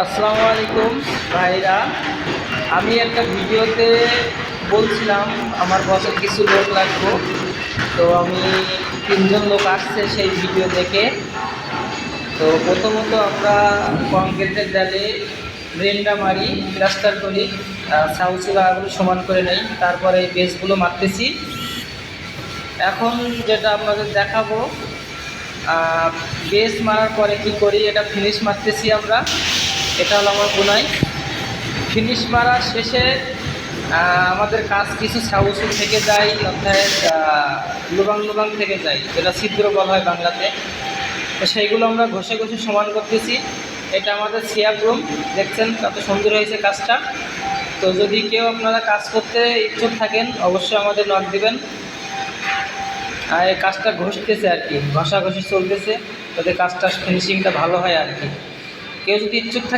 আসসালামু আলাইকুম ভাইরা। আমি একটা ভিডিওতে বলছিলাম আমার বসের কিছু লোক লাগবে। তো আমি 3জন লোক আসছে সেই ভিডিও দেখে। তো প্রথমত আমরা কংক্রিটের ডালে ড্রেনটা মারি, প্লাস্টার করি, সাউসুলাগুলো সমান করে নেই, তারপরে এই বেসগুলো মারতেছি। এখন যেটা আপনাদের দেখাবো, বেস মারার পরে কি করি, এটা ফিনিশ মারতেছি আমরা। এটা হলো আমার বোনাই। ফিনিশ মারা শেষে আমাদের কাজ কিছু সাউসু থেকে যায়, অর্থাৎ লুবাং লুবাং থেকে যায়, যেটা ছিদ্র বলা হয় বাংলাতে। তো সেইগুলো আমরা ঘষে ঘষে সমান করতেছি। এটা আমাদের সিয়াপ রুম, দেখছেন কত সুন্দর হয়েছে কাজটা। তো যদি কেউ আপনারা কাজ করতে ইচ্ছুক থাকেন অবশ্যই আমাদের নক দিবেন। আর এই কাজটা ঘষতেছে আর কি, ঘষাঘষি চলতেছে, যাতে কাজটা ফিনিশিংটা ভালো হয় আর কি। কেউ যদি ইচ্ছুক থাকে